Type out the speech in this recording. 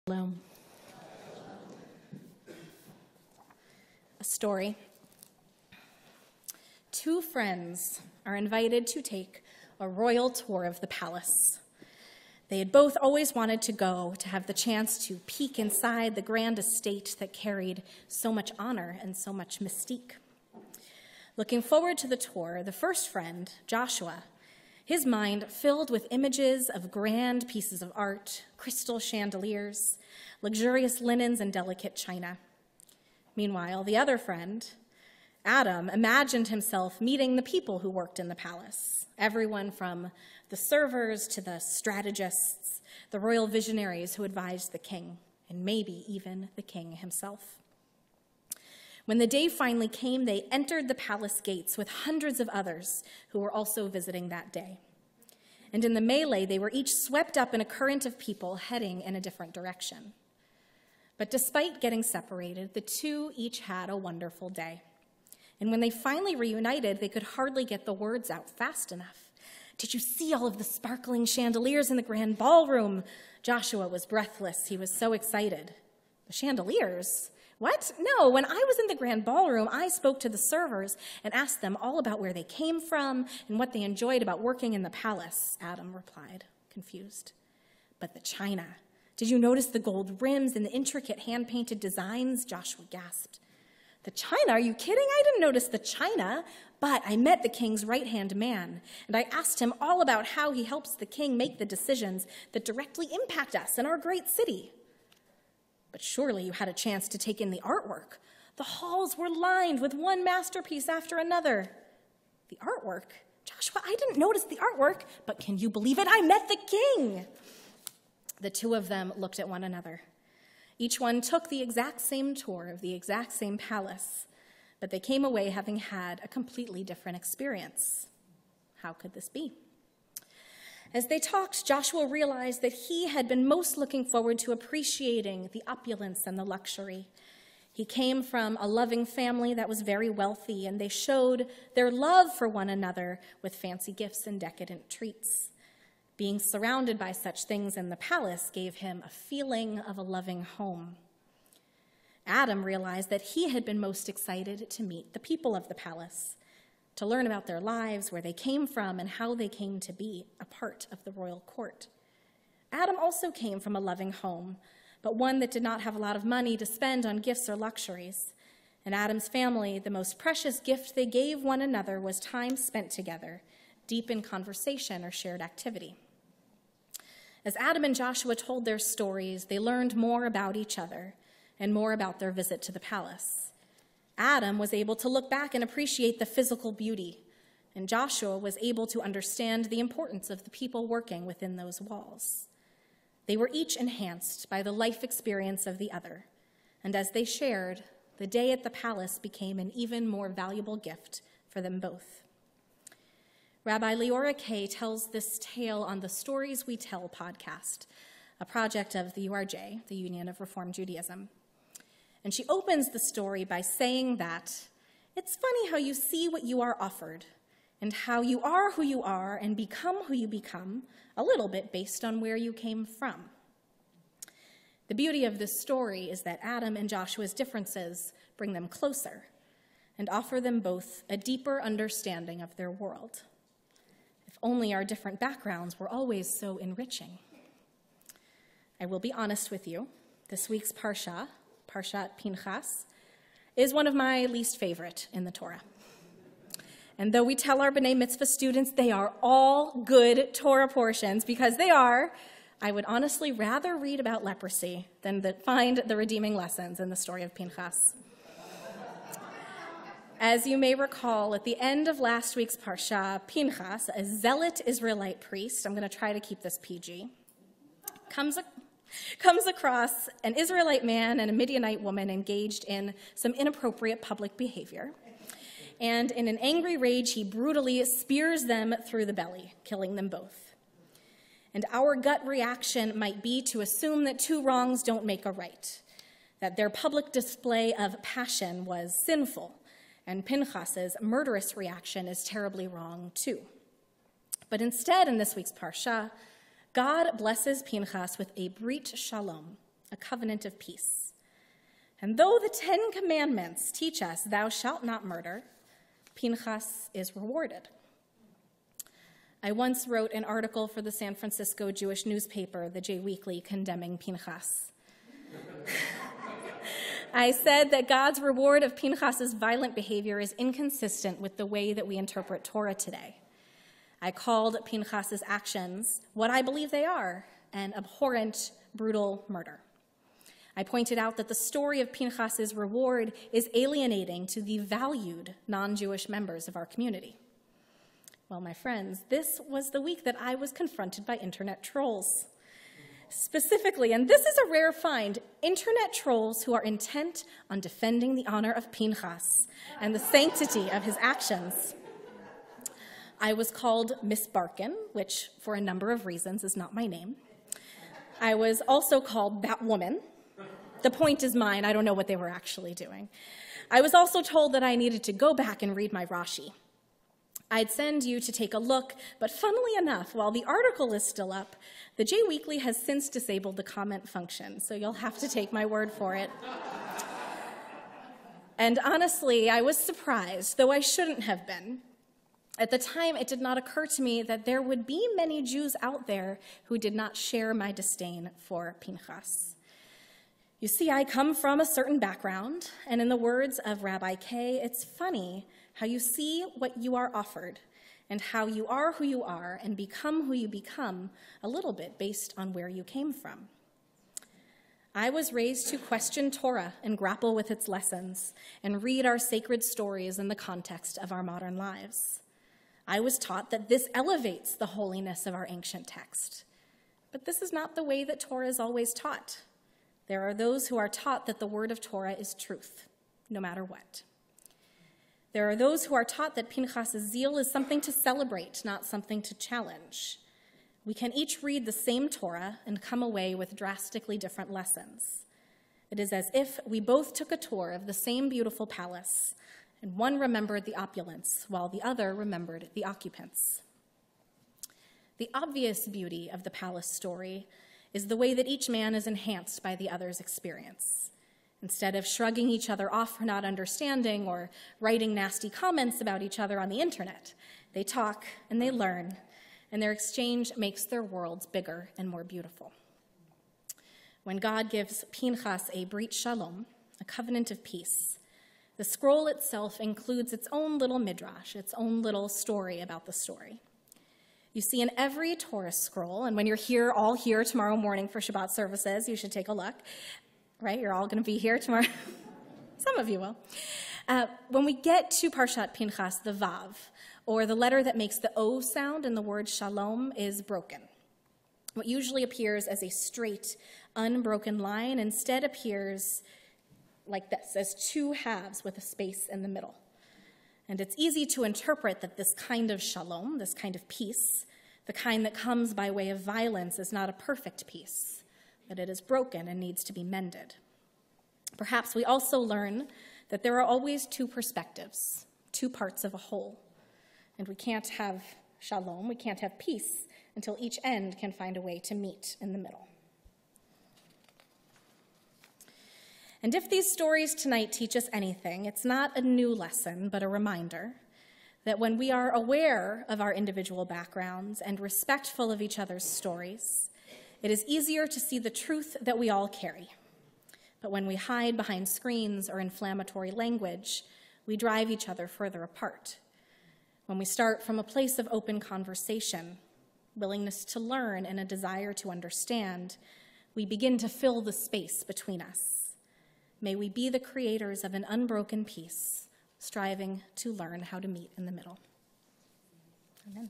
Shalom. A story. Two friends are invited to take a royal tour of the palace. They had both always wanted to go, to have the chance to peek inside the grand estate that carried so much honor and so much mystique. Looking forward to the tour, the first friend, Joshua, his mind filled with images of grand pieces of art, crystal chandeliers, luxurious linens, and delicate china. Meanwhile, the other friend, Adam, imagined himself meeting the people who worked in the palace, everyone from the servers to the strategists, the royal visionaries who advised the king, and maybe even the king himself. When the day finally came, they entered the palace gates with hundreds of others who were also visiting that day. And in the melee, they were each swept up in a current of people heading in a different direction. But despite getting separated, the two each had a wonderful day. And when they finally reunited, they could hardly get the words out fast enough. "Did you see all of the sparkling chandeliers in the grand ballroom?" Joshua was breathless. He was so excited. "The chandeliers? What? No, when I was in the grand ballroom, I spoke to the servers and asked them all about where they came from and what they enjoyed about working in the palace," Adam replied, confused. "But the china. Did you notice the gold rims and the intricate hand-painted designs?" Joshua gasped. "The china? Are you kidding? I didn't notice the china, but I met the king's right-hand man, and I asked him all about how he helps the king make the decisions that directly impact us and our great city." "But surely you had a chance to take in the artwork. The halls were lined with one masterpiece after another." "The artwork? Joshua, I didn't notice the artwork, but can you believe it? I met the king." The two of them looked at one another. Each one took the exact same tour of the exact same palace, but they came away having had a completely different experience. How could this be? As they talked, Joshua realized that he had been most looking forward to appreciating the opulence and the luxury. He came from a loving family that was very wealthy, and they showed their love for one another with fancy gifts and decadent treats. Being surrounded by such things in the palace gave him a feeling of a loving home. Adam realized that he had been most excited to meet the people of the palace, to learn about their lives, where they came from, and how they came to be a part of the royal court. Adam also came from a loving home, but one that did not have a lot of money to spend on gifts or luxuries. In Adam's family, the most precious gift they gave one another was time spent together, deep in conversation or shared activity. As Adam and Joshua told their stories, they learned more about each other and more about their visit to the palace. Adam was able to look back and appreciate the physical beauty, and Joshua was able to understand the importance of the people working within those walls. They were each enhanced by the life experience of the other, and as they shared, the day at the palace became an even more valuable gift for them both. Rabbi Leora Kay tells this tale on the Stories We Tell podcast, a project of the URJ, the Union of Reform Judaism. And she opens the story by saying that it's funny how you see what you are offered and how you are who you are and become who you become a little bit based on where you came from. The beauty of this story is that Adam and Joshua's differences bring them closer and offer them both a deeper understanding of their world. If only our different backgrounds were always so enriching. I will be honest with you, this week's Parshat Pinchas, is one of my least favorite in the Torah. And though we tell our B'nai Mitzvah students they are all good Torah portions, because they are, I would honestly rather read about leprosy than find the redeeming lessons in the story of Pinchas. As you may recall, at the end of last week's Parsha, Pinchas, a zealot Israelite priest, I'm going to try to keep this PG, comes across an Israelite man and a Midianite woman engaged in some inappropriate public behavior. And in an angry rage, he brutally spears them through the belly, killing them both. And our gut reaction might be to assume that two wrongs don't make a right, that their public display of passion was sinful, and Pinchas's murderous reaction is terribly wrong too. But instead, in this week's Parsha, God blesses Pinchas with a brit shalom, a covenant of peace. And though the 10 Commandments teach us, thou shalt not murder, Pinchas is rewarded. I once wrote an article for the San Francisco Jewish newspaper, the J Weekly, condemning Pinchas. I said that God's reward of Pinchas's violent behavior is inconsistent with the way that we interpret Torah today. I called Pinchas's actions what I believe they are, an abhorrent, brutal murder. I pointed out that the story of Pinchas's reward is alienating to the valued non-Jewish members of our community. Well, my friends, this was the week that I was confronted by internet trolls. Specifically, and this is a rare find, internet trolls who are intent on defending the honor of Pinchas and the sanctity of his actions. I was called Miss Barkin, which for a number of reasons is not my name. I was also called that woman. The point is mine, I don't know what they were actually doing. I was also told that I needed to go back and read my Rashi. I'd send you to take a look, but funnily enough, while the article is still up, the J Weekly has since disabled the comment function, so you'll have to take my word for it. And honestly, I was surprised, though I shouldn't have been. At the time, it did not occur to me that there would be many Jews out there who did not share my disdain for Pinchas. You see, I come from a certain background, and in the words of Rabbi K, it's funny how you see what you are offered and how you are who you are and become who you become a little bit based on where you came from. I was raised to question Torah and grapple with its lessons and read our sacred stories in the context of our modern lives. I was taught that this elevates the holiness of our ancient text. But this is not the way that Torah is always taught. There are those who are taught that the word of Torah is truth, no matter what. There are those who are taught that Pinchas's zeal is something to celebrate, not something to challenge. We can each read the same Torah and come away with drastically different lessons. It is as if we both took a tour of the same beautiful palace, and one remembered the opulence, while the other remembered the occupants. The obvious beauty of the palace story is the way that each man is enhanced by the other's experience. Instead of shrugging each other off for not understanding or writing nasty comments about each other on the internet, they talk and they learn, and their exchange makes their worlds bigger and more beautiful. When God gives Pinchas a brit shalom, a covenant of peace, the scroll itself includes its own little midrash, its own little story about the story. You see, in every Torah scroll, and when you're all here tomorrow morning for Shabbat services, you should take a look. Right? You're all going to be here tomorrow. Some of you will. When we get to Parshat Pinchas, the Vav, or the letter that makes the O sound in the word shalom, is broken. What usually appears as a straight, unbroken line instead appears like this, as two halves with a space in the middle. And it's easy to interpret that this kind of shalom, this kind of peace, the kind that comes by way of violence, is not a perfect peace, that it is broken and needs to be mended. Perhaps we also learn that there are always two perspectives, two parts of a whole, and we can't have shalom, we can't have peace until each end can find a way to meet in the middle. And if these stories tonight teach us anything, it's not a new lesson, but a reminder that when we are aware of our individual backgrounds and respectful of each other's stories, it is easier to see the truth that we all carry. But when we hide behind screens or inflammatory language, we drive each other further apart. When we start from a place of open conversation, willingness to learn, and a desire to understand, we begin to fill the space between us. May we be the creators of an unbroken peace, striving to learn how to meet in the middle. Amen.